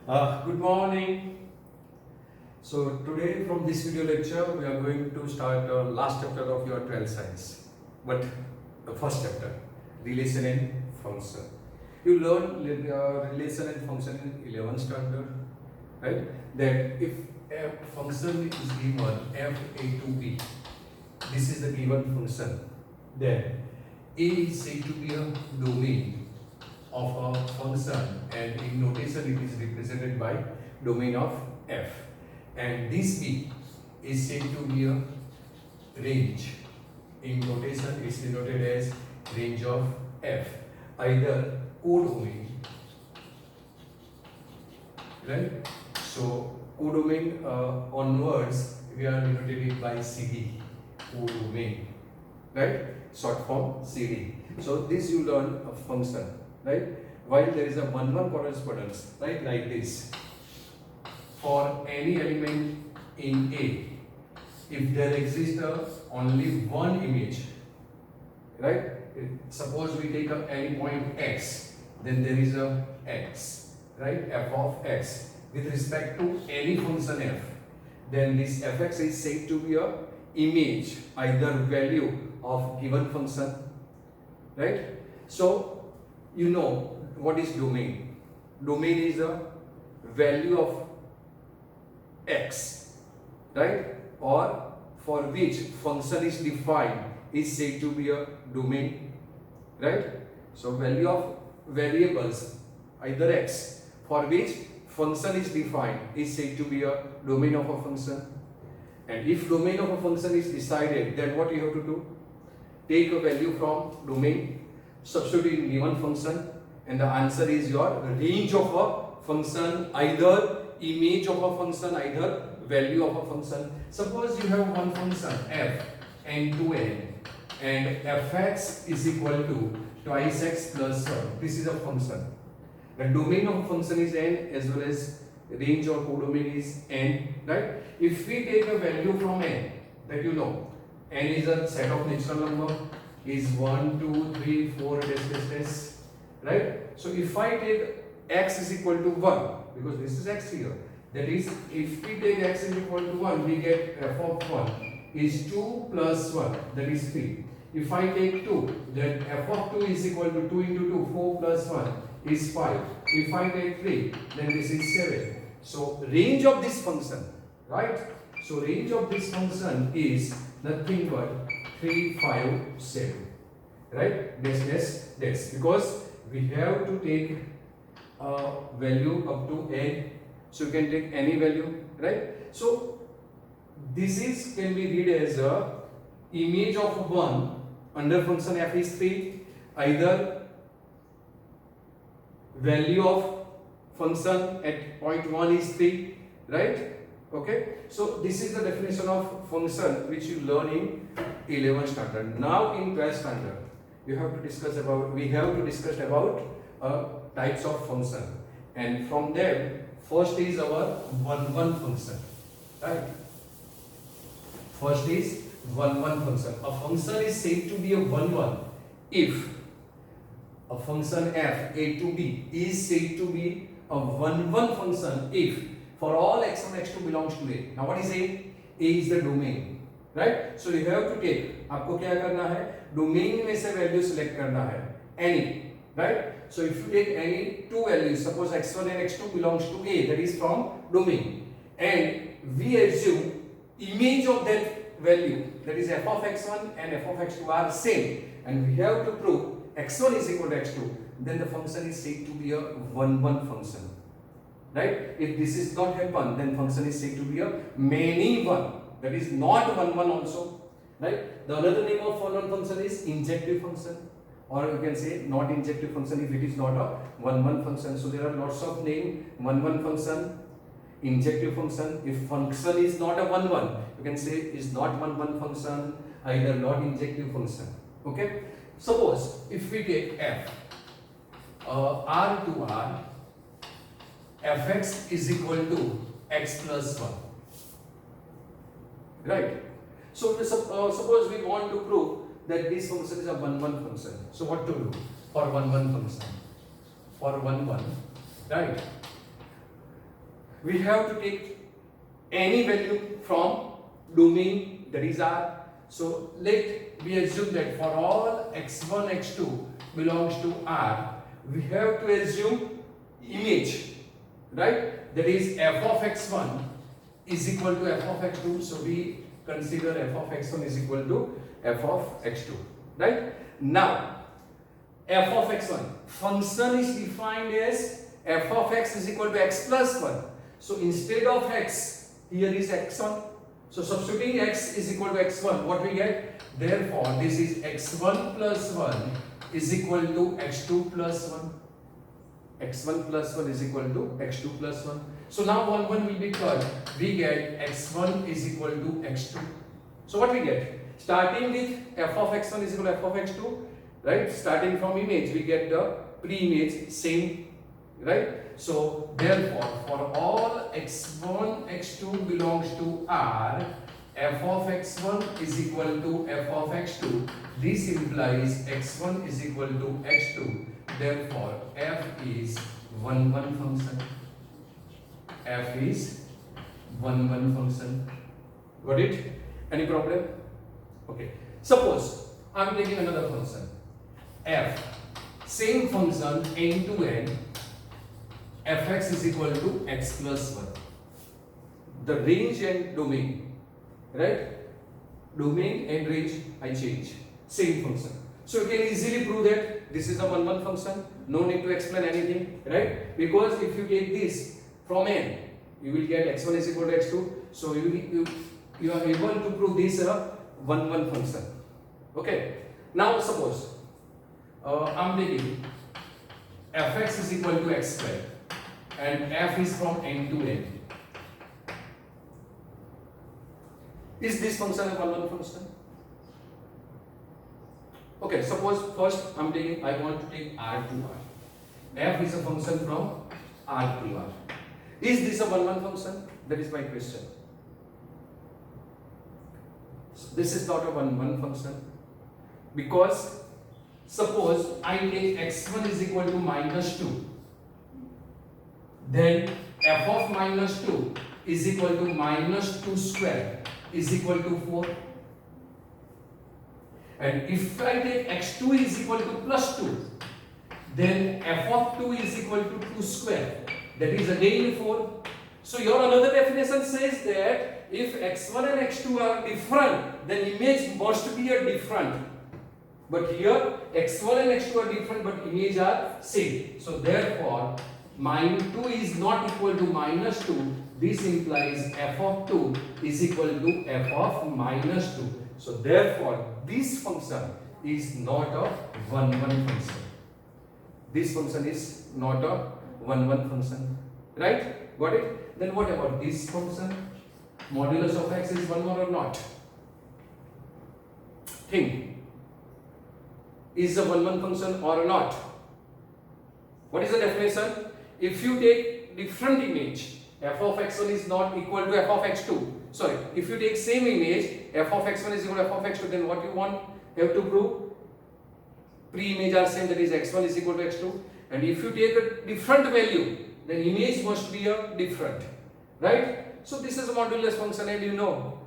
Good morning. So today from this video lecture we are going to start the last chapter of your 12th science. But the first chapter, relation and function. You learn relation and function in 11th standard, right? That if a function is given f a to b, this is the given function. Then a is said to be a domain of a function, and in notation it is represented by domain of f, and this b is said to be a range. In notation it is denoted as range of f, either codomain, right? So codomain onwards we are denoted it by cd, codomain, right? Short form cd. So this you learn a function, right? While there is a one-one correspondence, right, like this, for any element in A, if there exists only one image, right? Suppose we take any point x, then there is a x, right? F of x with respect to any function f. Then this fx is said to be a image, either value of given function, right? So you know what is domain. Domain is a value of x, right? Or for which function is defined is said to be a domain, right? So value of variables, either x, for which function is defined is said to be a domain of a function. And if domain of a function is decided, then what you have to do? Take a value from domain, substitute in given function, and the answer is your range of a function, either image of a function, either value of a function. Suppose you have one function f and 2n, and fx is equal to twice x plus 1. This is a function. The domain of a function is n, as well as range or codomain is n, right? If we take a value from n, that you know, n is a set of natural number, is 1, 2, 3, 4, right? So if I take x is equal to 1, because this is x here, that is, if we take x is equal to 1, we get f of 1 is 2 plus 1, that is 3. If I take 2, then f of 2 is equal to 2 into 2, 4 plus 1 is 5. If I take 3, then this is 7. So range of this function, right? So range of this function is nothing but 3, 5, 7, right? This, because we have to take a value up to n, so you can take any value, right? So this is can be read as a image of 1 under function f is 3, either value of function at point 1 is 3, right? Okay, so this is the definition of function which you learn in 11th standard. Now in 12th standard we have to discuss about types of function, and from them first is our one-one function, right? First is one-one function. A function is said to be a one-one if a function f a to b is said to be a one-one function if for all x1 x2 belongs to a. Now what is a? A is the domain, right? So you have to take, आपको क्या करना है? Domain में से value select करना है, any, right? So if you take any two values, suppose x1 and x2 belongs to a, that is from domain, and we assume image of that value, that is f of x1 and f of x2 are same, and we have to prove x1 is equal to x2, then the function is said to be a one-one function, right? If this is not happen, then function is said to be a many one, that is not one-one also, right? The another name of one-one function is injective function, or you can say not injective function if it is not a one-one function. So there are lots of name: one-one function, injective function. If function is not a one-one, you can say is not one-one function, either not injective function. Okay. Suppose if we take f r to r, fx is equal to x plus 1, right? So suppose we want to prove that this function is a one-one function. So what to do for one-one function? For one-one, right? we have to take any value from domain, that is R. So let we assume that for all x1, x2 belongs to R, we have to assume image, right? That is f of x1 is equal to f of x2. So we consider f of x1 is equal to f of x2, right? Now f of x1 function is defined as f of x is equal to x plus 1. So instead of x, here is x1. So substituting x is equal to x1, what we get? Therefore, this is x1 plus 1 is equal to x2 plus 1. x1 plus 1 is equal to x2 plus 1. So now 1 will be cut. We get x1 is equal to x2. So what we get? Starting with f of x1 is equal to f of x2, right? Starting from image, we get the pre-image same, right? So therefore, for all x1, x2 belongs to R, f of x1 is equal to f of x2. This implies x1 is equal to x2. Therefore, f is 1, 1 function. F is 1, 1 function. Got it? Any problem? Okay. Suppose I am taking another function. F, same function n to n. Fx is equal to x plus 1. The range and domain, right? Domain and range I change. Same function. So you can easily prove that this is a 1, 1 function. No need to explain anything, right? Because if you take this from n, you will get x1 is equal to x2. So you are able to prove this a 1, 1 function. Okay. Now suppose I am taking fx is equal to x square. And f is from n to n. Is this function a 1, 1 function? Okay, suppose first I want to take R to R. F is a function from R to R. Is this a 1, 1 function? That is my question. So this is not a 1, 1 function. Because suppose I take x1 is equal to minus 2. Then f of minus 2 is equal to minus 2 square is equal to 4. And if I take x2 is equal to plus 2, then f of 2 is equal to 2 square. That is again 4. So your another definition says that if x1 and x2 are different, then image must be a different. But here x1 and x2 are different but image are same. So therefore minus 2 is not equal to minus 2. This implies f of 2 is equal to f of minus 2. So therefore this function is not a 1, 1 function. This function is not a 1, 1 function. Right? Got it? Then what about this function? Modulus of x is 1 or not? Think. Is a 1, 1 function or not? What is the definition? If you take different image, f of x1 is not equal to f of x2. Sorry, if you take same image, f of x1 is equal to f of x2, then what you want? You have to prove pre-image are same, that is x1 is equal to x2. And if you take a different value, then image must be a different. Right? So this is a modulus function, and you know,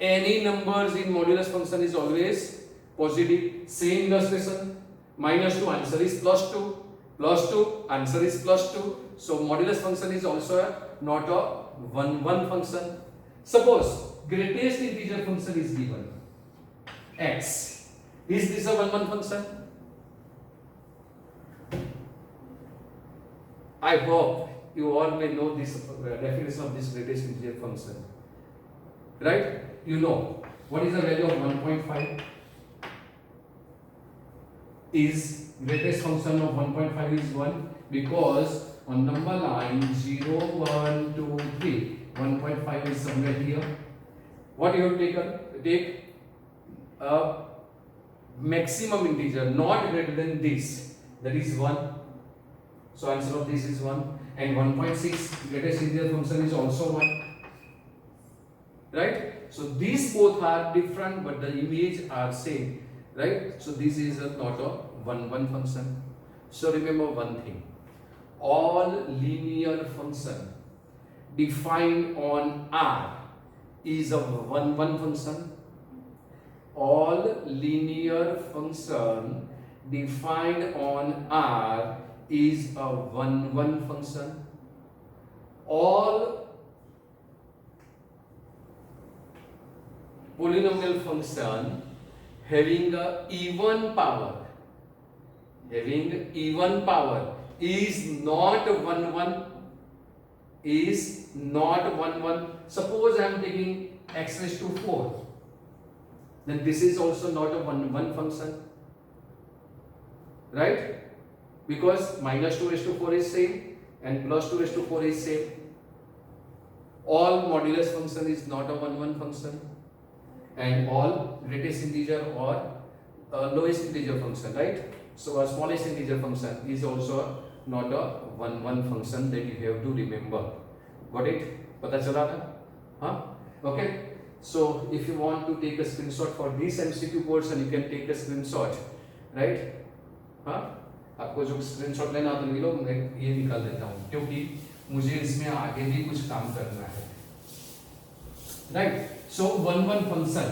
any numbers in modulus function is always positive. Same illustration, minus 2 answer is plus 2. Plus 2 answer is plus 2. So modulus function is also not a 1, 1 function. Suppose greatest integer function is given x. Is this a 1, 1 function? I hope you all may know this definition of this greatest integer function. Right? You know what is the value of 1.5? Is greatest function of 1.5 is 1 because on number line 0, 1, 2, 3, 1.5 is somewhere here. What you have taken? Take a maximum integer not greater than this, that is 1. So answer of this is 1. And 1.6 greatest integer function is also 1. Right? So these both are different but the image are same. Right? So this is not a 1, 1 function. So remember one thing. All linear function defined on R is a one function. All linear function defined on R is a one function. All polynomial function having a even power is not one. Suppose I am taking x raised to 4, then this is also not a one function, right? Because minus 2 raised to 4 is same and plus 2 raised to 4 is same. All modulus function is not a one function, and all greatest integer or lowest integer function, right? So a smallest integer function is also not a one function that you have to remember. Got it? पता चला ना? हाँ? Okay. So if you want to take a screenshot for this MCQ portion, you can take a screenshot, right? हाँ? आपको जो screenshot लेना तो ले लो, मैं ये निकाल देता हूँ क्योंकि मुझे इसमें आगे भी कुछ काम करना है, right? So one function.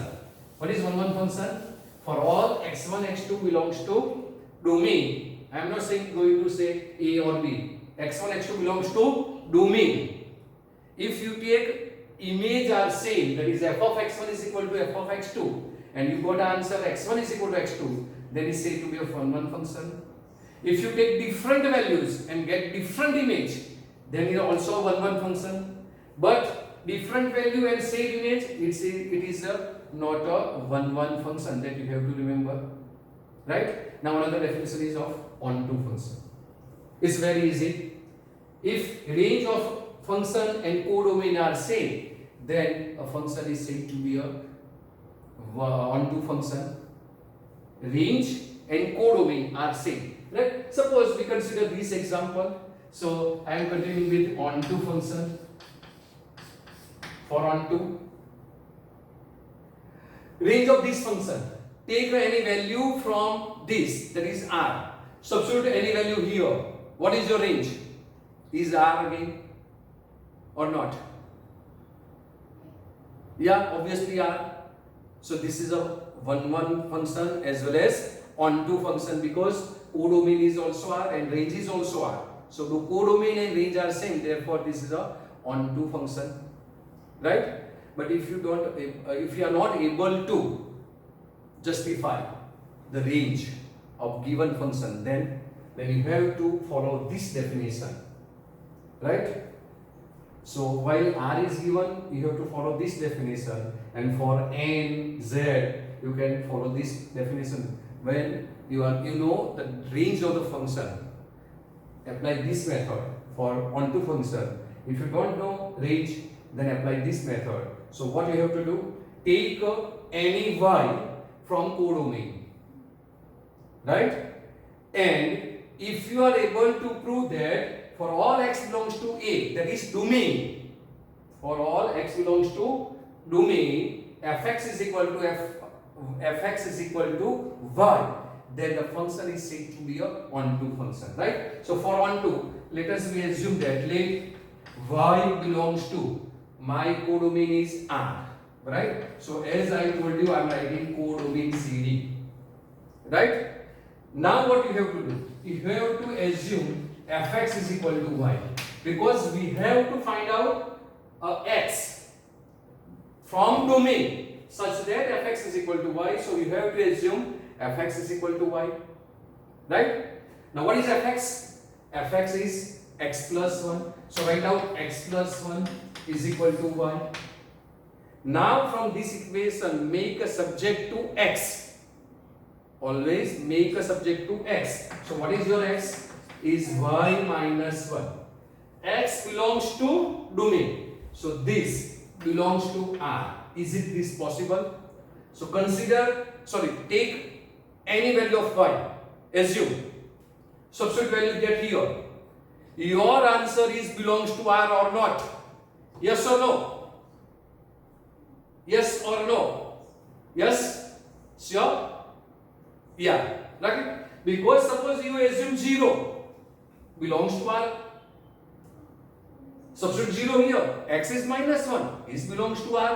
What is one function? For all x1 x2 belongs to domain. I am not going to say A or B. x1 x2 belongs to domain. If you take image are same, that is f of x1 is equal to f of x2, and you got answer x1 is equal to x2, then is said to be a one function. If you take different values and get different image, then it is also a one function. But different value and same image, it is not a one function that you have to remember, right? Now another definition is of onto function. It's very easy. If range of function and codomain are same, then a function is said to be a onto function. Range and codomain are same, right? Suppose we consider this example. So I am continuing with onto function. For onto, range of this function, take any value from this, that is R, substitute any value here. What is your range? Is R again or not? Yeah, obviously R. So this is a one function as well as onto function, because codomain is also R and range is also R. So the codomain and range are same, therefore this is a onto function, right? But if you are not able to justify the range of given function, then you have to follow this definition, right? So while R is given, you have to follow this definition, and for n, z, you can follow this definition. When you know the range of the function, apply this method for onto function. If you don't know range, then apply this method. So what you have to do? Take any y from codomain, right? And if you are able to prove that for all x belongs to A, that is domain, for all x belongs to domain, fx is equal to y, then the function is said to be a onto function, right? So for onto, let us assume that let y belongs to, my codomain is R, right? So as I told you, I am writing codomain CD, right? Now what you have to do? You have to assume fx is equal to y, because we have to find out x from domain such that fx is equal to y. So you have to assume fx is equal to y, right? Now what is fx? Fx is x plus 1. So write out x plus 1 is equal to y. Now from this equation, make a subject to x. Always make a subject to x. So what is your x? Is y minus 1. X belongs to domain. So this belongs to R. Is it this possible? So take any value of y. Assume. Substitute value get here. Your answer is belongs to R or not? Yes or no? Yes or no? Yes? Sure? Yeah. Right? Because suppose you assume 0 belongs to R. Substitute 0 here. X is minus 1. This belongs to R.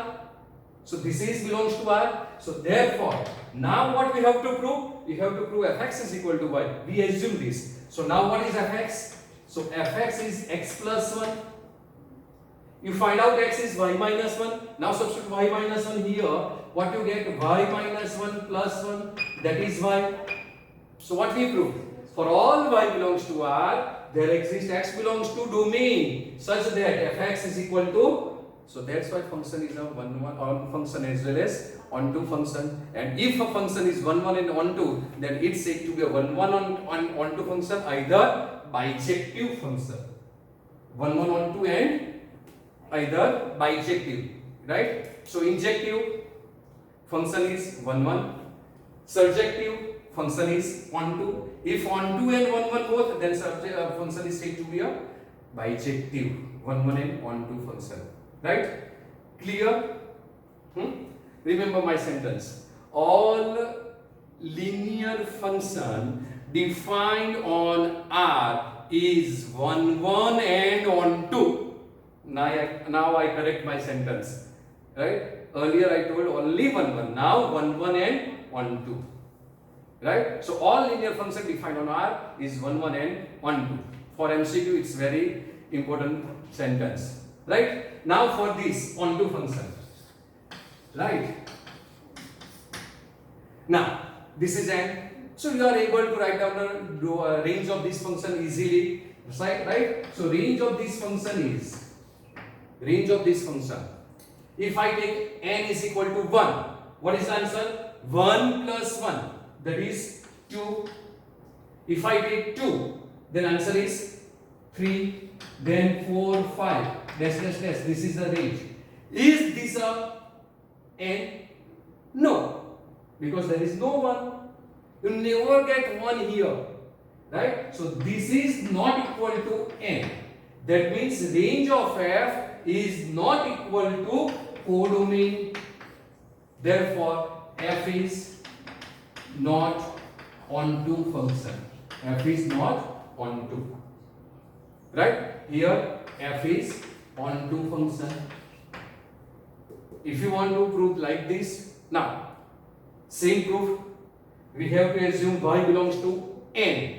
So this is belongs to R. So therefore, now what we have to prove? We have to prove fx is equal to y. We assume this. So now what is fx? So fx is x plus 1. You find out x is y minus 1. Now substitute y minus 1 here. What you get? Y minus 1 plus 1. That is y. So what we prove? For all y belongs to R, there exists x belongs to domain such that fx is equal to. So that's why function is a on function as well as onto function. And if a function is 1 and onto, then it's said to be a 1 onto function, either bijective function. 1 onto and either bijective, right? So injective function is 1 surjective function is onto. If onto and 1 both, then function is said to be a bijective 1 and onto function, right? Clear? Remember my sentence. All linear function defined on R is 1 and onto. Now I correct my sentence, right? Earlier I told only 1. Now 1 and onto, right? So all linear function defined on R is 1 and onto. For MCQ, it's very important sentence, right? Now for this onto function, right? Now this is n. So you are able to write down the range of this function easily, right? So range of this function is. If I take n is equal to 1, what is the answer? 1 plus 1, that is 2. If I take 2, then answer is 3, then 4, 5, dash. This is the range. Is this a n? No, because there is no 1. You never get 1 here, right? So this is not equal to n. That means range of f is not equal to codomain. Therefore, f is not onto function. F is not onto. Right? Here, f is onto function. If you want to prove like this, now, same proof, we have to assume y belongs to n.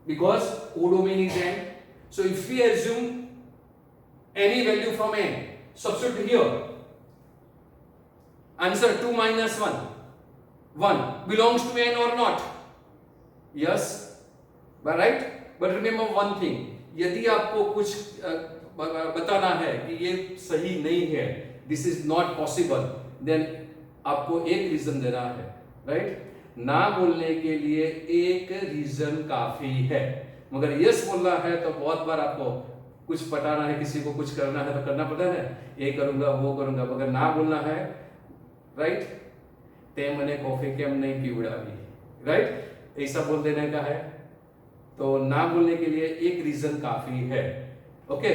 Because codomain is n. So if we assume any value from n, substitute here. Answer 2 minus 1. 1 belongs to n or not? Yes. But right? But remember one thing. यदि आपको कुछ बताना है कि ये सही नहीं है, this is not possible, then आपको एक रीजन देना है, right? ना बोलने के लिए एक रीजन काफी है. मगर यस बोलना है तो बहुत बार आपको कुछ बताना है, किसी को कुछ करना है तो करना पड़ता है, ये करूंगा वो करूंगा. मगर ना बोलना है, राइट? ते मने कॉफी केम नहीं पीवड़ावी, राइट? ऐसा बोल देने का है. तो ना बोलने के लिए एक रीजन काफी है. Okay,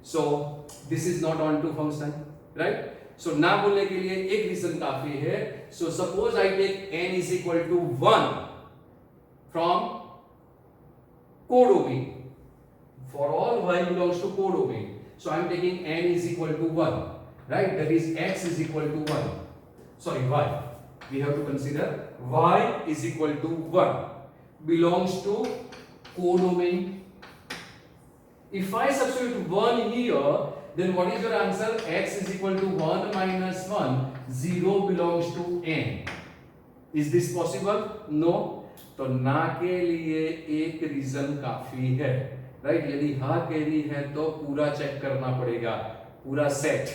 so this is not onto function, right? So ना बोलने के लिए एक रीजन काफी है. So suppose I take n is equal to 1 from codomain. For all y belongs to codomain. So I am taking n is equal to 1, right? That is x is equal to 1. Sorry, y. We have to consider y is equal to 1 belongs to codomain. If I substitute 1 here, then what is your answer? X is equal to 1 minus 1. 0 belongs to n. Is this possible? No. तो ना के लिए एक reason काफी है, right? यदि हाँ कहनी है तो पूरा चेक करना पड़ेगा, पूरा set,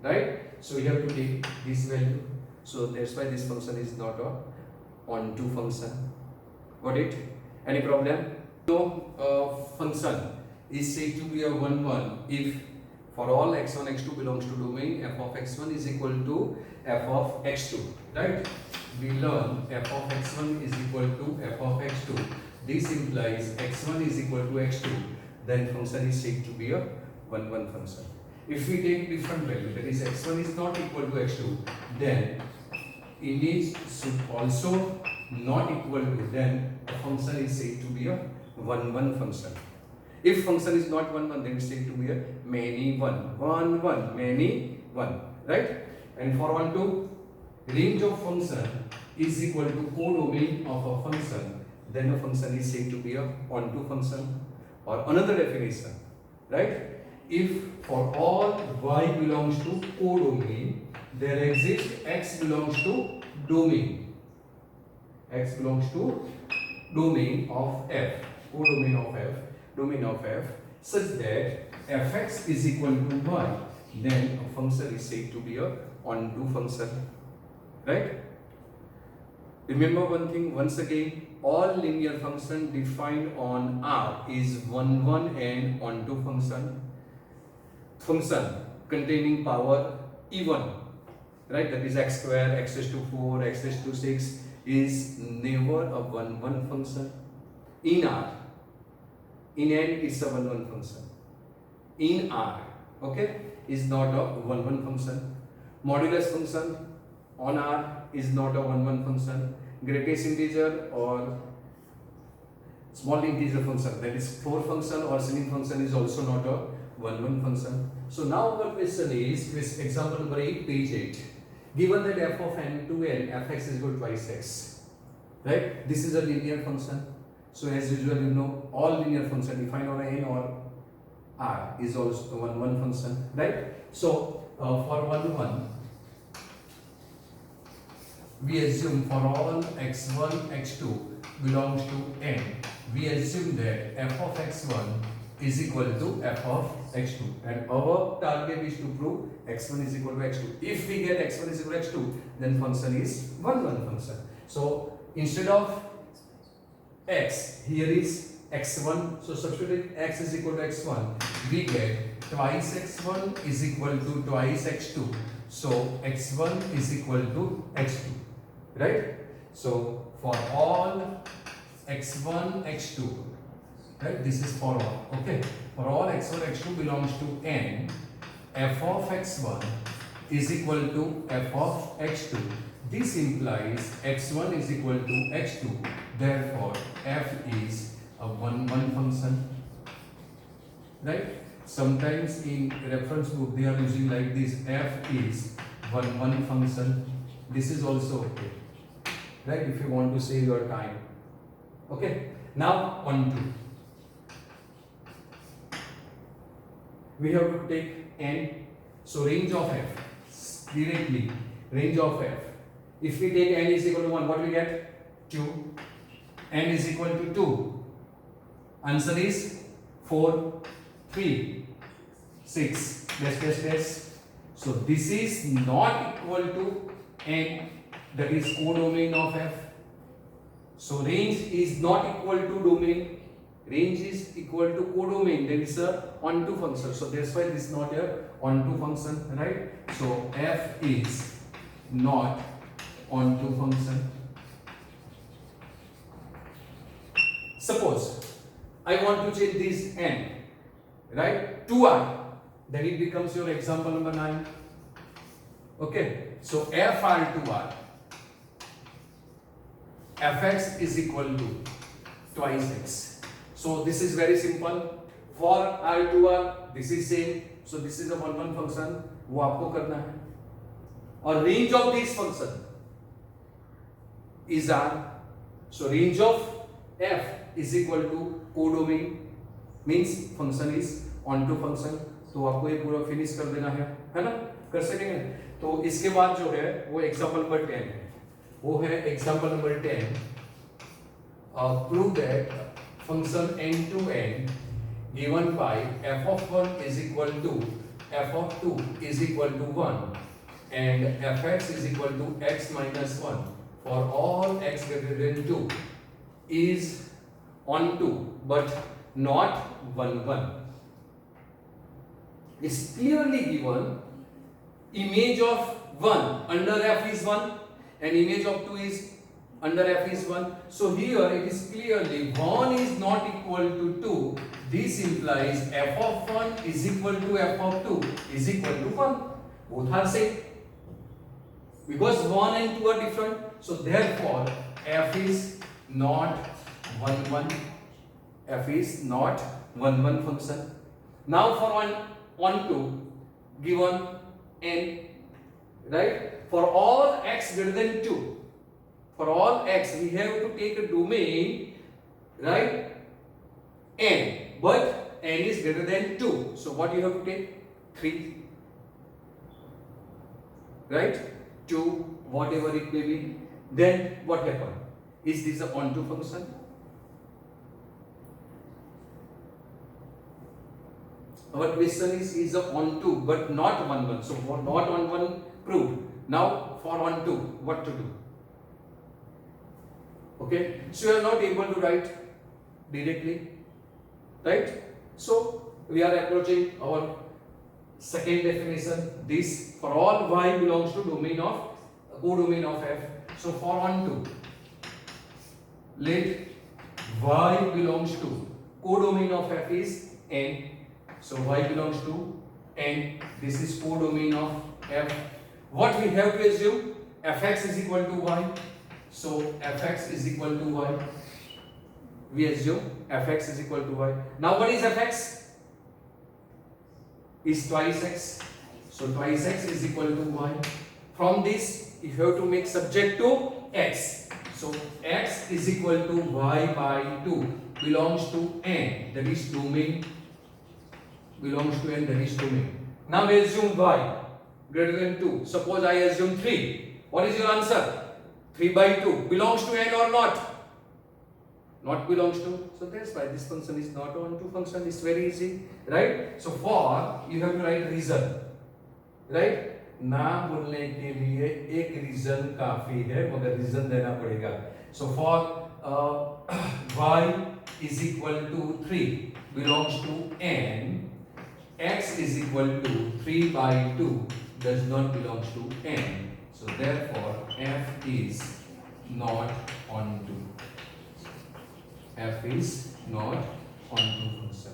right? So you have to take this value. So that's why this function is not a onto function. Got it? Any problem? So function is said to be a 1 if for all x1 x2 belongs to domain f of x1 is equal to f of x2, right? We learn f of x1 is equal to f of x2. This implies x1 is equal to x2. Then function is said to be a 1 function. If we take different value, that is x1 is not equal to x2, then image should also not equal to, then the function is said to be a 1 function. If function is not 1 1, then it's said to be a many 1 1 1 many 1, right? And for 1 2, range of function is equal to codomain of a function, then a function is said to be a onto function. Or another definition, right? If for all y belongs to codomain, there exists x belongs to domain. X belongs to domain of f, codomain of f, domain of f, such that fx is equal to y, then a function is said to be a onto function, right? Remember one thing once again, all linear function defined on R is 1 1 and onto function. Function containing power even, right? That is x square, x raised to 4, x raised to 6 is never a 1 1 function. In R, in N it's a 1 1 function. In R, okay, is not a 1 1 function. Modulus function on R is not a 1 1 function. Greatest integer or small integer function, that is 4 function or single function, is also not a 1 1 function. So now our question is, with example number 8, page 8. Given that f of n to n, fx is equal to twice x, right? This is a linear function. So as usual, you know, all linear function defined on n or R is also a 1 1 function, right? So for 1 1, we assume for all x1, x2 belongs to n, we assume that f of x1 is equal to f of x2, and our target is to prove x1 is equal to x2. If we get x1 is equal to x2, then function is 1 1 function. So instead of x, here is x1, so substitute x is equal to x1, we get twice x1 is equal to twice x2, so x1 is equal to x2, right? So for all x1, x2, right, this is for all, okay, for all x1, x2 belongs to n, f of x1 is equal to f of x2. This implies x1 is equal to x2, therefore f is a 1 1 function, right? Sometimes in reference book they are using like this, f is 1 1 function. This is also okay, right, if you want to save your time. Okay, now on to, we have to take n, so range of f, directly range of f, if we take n is equal to 1, what we get? 2. N is equal to 2, answer is 4 3 6 dash dash dash. So this is not equal to n, that is codomain of f. So range is not equal to domain, range is equal to codomain, there is a onto function, so that's why this is not a onto function, right? So f is not onto function. Suppose I want to change this n, right, to r, then it becomes your example number 9. Okay, so fr to r, fx is equal to twice x. So this is very simple. For r to r, this is same. So this is a 1 1 function, वो आपको करना है. और range of this function is r. So range of f is equal to codomain, means function is onto function. तो आपको ये पूरा finish कर देना है ना, कर सकेंगे. तो इसके बाद जो है वो एग्जांपल नंबर 10 है, वो है example number 10. Prove that function n to n given by f of 1 is equal to f of 2 is equal to 1 and fx is equal to x minus 1 for all x greater than 2 is onto but not 1 1. It's clearly given image of 1 under f is 1 and image of 2 is under f is 1. So here it is clearly 1 is not equal to 2. This implies f of 1 is equal to f of 2 is equal to 1. Both are same. Because 1 and 2 are different. So therefore f is not 1 1. F is not 1 function. Now for onto given n, right? For all x greater than 2, for all x we have to take a domain, right, n, but n is greater than 2, so what you have to take? 3, right? 2, whatever it may be. Then what happen? Is this a onto function? Our question is a onto but not 1 so for not on 1 proved. Now for onto what to do? Okay, so you are not able to write directly, right? So we are approaching our second definition. This for all y belongs to domain of codomain of f. So for onto, let y belongs to codomain of f is n. So y belongs to n. This is codomain of f. What we have to assume? Fx is equal to y. So fx is equal to y. We assume fx is equal to y. Now what is fx? Is twice x. So twice x is equal to y. From this you have to make subject to x. So x is equal to y by 2 belongs to n, that is domain, belongs to n, that is domain. Now we assume y greater than 2. Suppose I assume 3. What is your answer? 3 by 2 belongs to n or not? Not belongs to. So that's why this function is not onto function. It's very easy, right? So for you have to write reason, right? ना बोलने के लिए एक reason काफी है, मगर reason देना पड़ेगा. So for y is equal to 3 belongs to n, x is equal to 3 by 2 does not belongs to n. So therefore f is not onto. F is not onto function.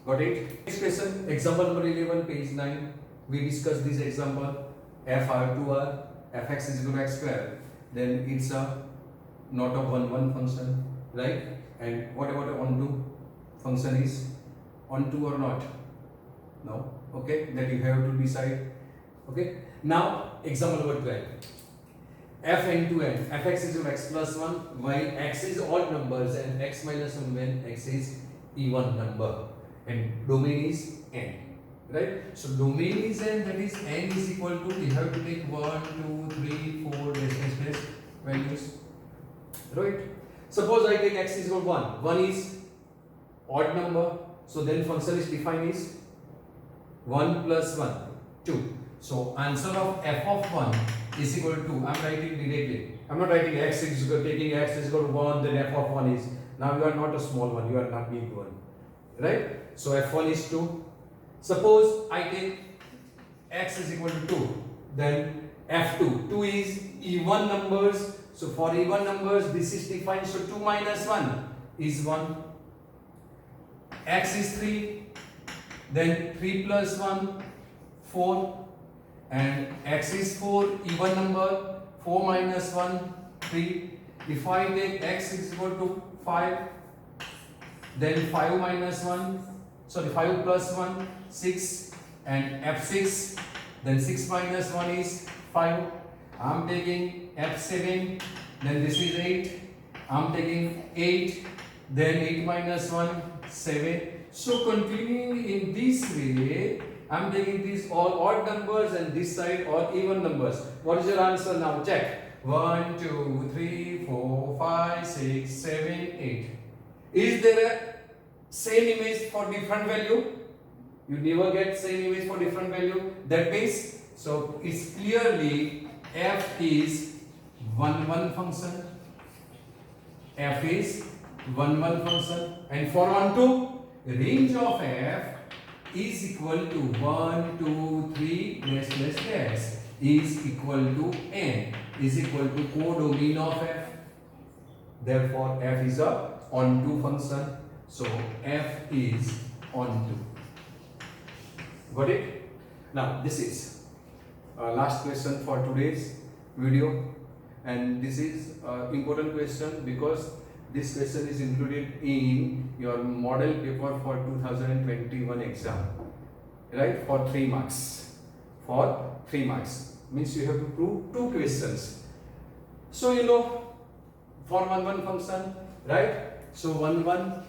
Got it? Next question, example number 11, page 9. We discussed this example. F r to r, fx is equal to x square. Then it's a not a 1 function, right? And what about a onto function? Is onto or not? No. Okay, that you have to decide. Okay. Now example number 12. F n to n, fx is equal to x plus 1 while x is odd numbers and x minus 1 when x is even number and domain is n, right? So domain is n, that is n is equal to, we have to take 1, 2, 3, 4 dash values, right? Suppose I take x is equal to 1. 1 is odd number, so then function is defined is 1 plus 1, 2. So answer of f of 1 is equal to, I am writing directly. I am not writing x is equal, taking x is equal to 1, then f of 1 is, now you are not a small one, you are not big one, right? So f1 is 2. Suppose I take x is equal to 2, then f2, 2 is even numbers. So for even numbers this is defined, so 2 minus 1 is 1. X is 3, then 3 plus 1, 4. And x is 4, even number, 4 minus 1, 3. If I take x is equal to 5, then 5 minus 1, sorry 5 plus 1, 6, and f6, then 6 minus 1 is 5. I am taking f7, then this is 8. I am taking 8, then 8 minus 1, 7. So continuing in this way, I am taking these all odd numbers and this side all even numbers. What is your answer now? Check. 1, 2, 3, 4, 5, 6, 7, 8. Is there a same image for different value? You never get same image for different value. That means, so it's clearly f is 1 function. F is 1 function. And for onto, range of f is equal to 1, 2, 3, dash is equal to n, is equal to codomain of f. Therefore, f is a onto function. So, f is onto. Got it? Now, this is last question for today's video. And this is important question because This question is included in your model paper for 2021 exam, right? For 3 marks. For 3 marks means you have to prove 2 questions. So you know, for 1 function, right? So 1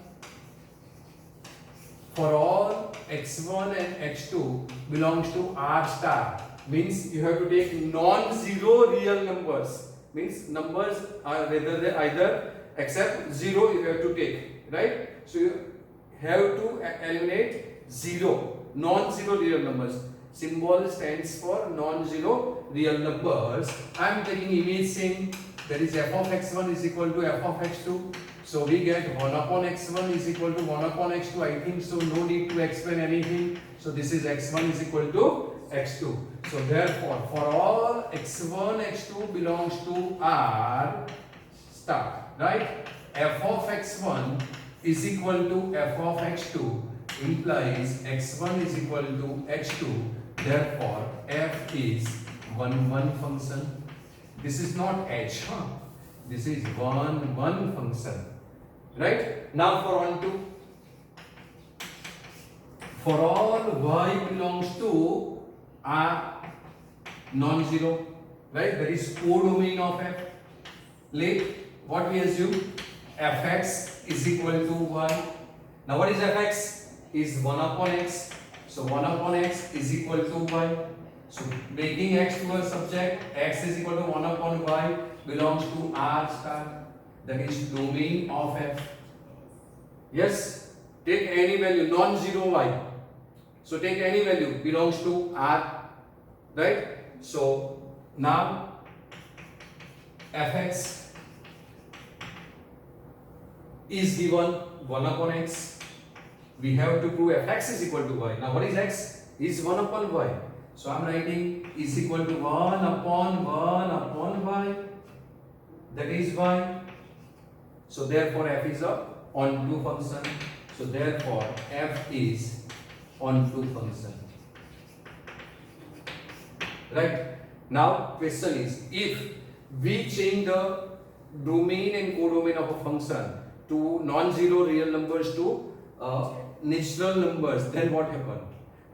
for all x1 and x2 belongs to R star, means you have to take non-zero real numbers, means numbers are rather than either except 0 you have to take, right? So you have to eliminate 0, non-zero real numbers. Symbol stands for non-zero real numbers. I am taking image saying that is f of x1 is equal to f of x2. So we get 1 upon x1 is equal to 1 upon x2. I think so, no need to explain anything. So this is x1 is equal to x2. So therefore, for all x1, x2 belongs to R star, right? F of x1 is equal to f of x2 implies x1 is equal to x2. Therefore, f is 1 function. This is not h, huh? This is 1 function, right? Now for 1 2, for all y belongs to R non-zero, right? That is codomain of f. Let what we assume, fx is equal to y. Now what is fx? Is 1 upon x. So 1 upon x is equal to y. So making x to a subject, x is equal to 1 upon y belongs to R star. That is domain of f. Yes, take any value, non-zero y. So take any value belongs to R, right? So now fx is given 1 upon x. We have to prove fx is equal to y. Now what is x? Is 1 upon y. So I am writing is equal to 1 upon y. That is y. So therefore f is a onto function. So therefore f is onto function. Right? Now question is, if we change the domain and codomain of a function to non-zero real numbers to natural numbers, then what happens?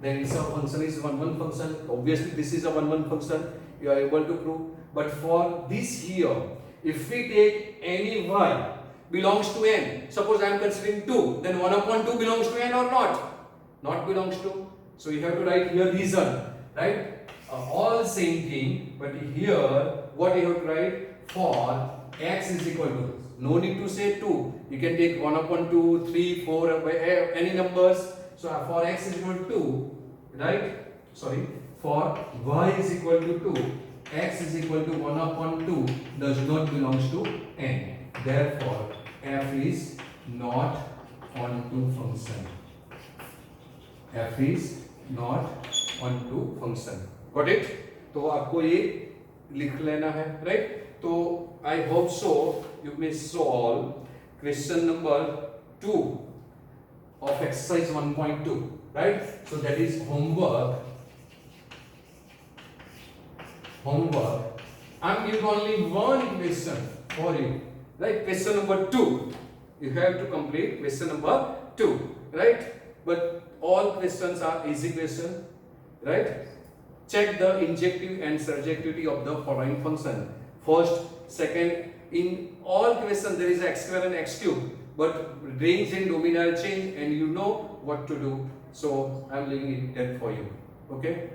Then it's a function is 1 function. Obviously this is a 1 function. You are able to prove. But for this here, if we take any y belongs to n, suppose I am considering 2, then 1 upon 2 belongs to n or not? Not belongs to. So you have to write here reason, right? All same thing, but here what you have to write, for x is equal to, no need to say 2, you can take 1 upon 2, 3, 4, any numbers. So for x is equal to 2, right? Sorry, for y is equal to 2, x is equal to 1 upon 2 does not belongs to n. Therefore, f is not onto function. f is not onto function. Got it? तो आपको ये लिख लेना है, right? तो I hope so you may solve question number 2 of exercise 1.2, right? So that is homework. I'm giving only one question for you, right? Question number 2. You have to complete question number 2, right? But all questions are easy question, right? Check the injective and surjectivity of the following function. First, second, in all questions there is x square and x cube, but range and domain are changed and you know what to do. So I am leaving it there for you. Okay.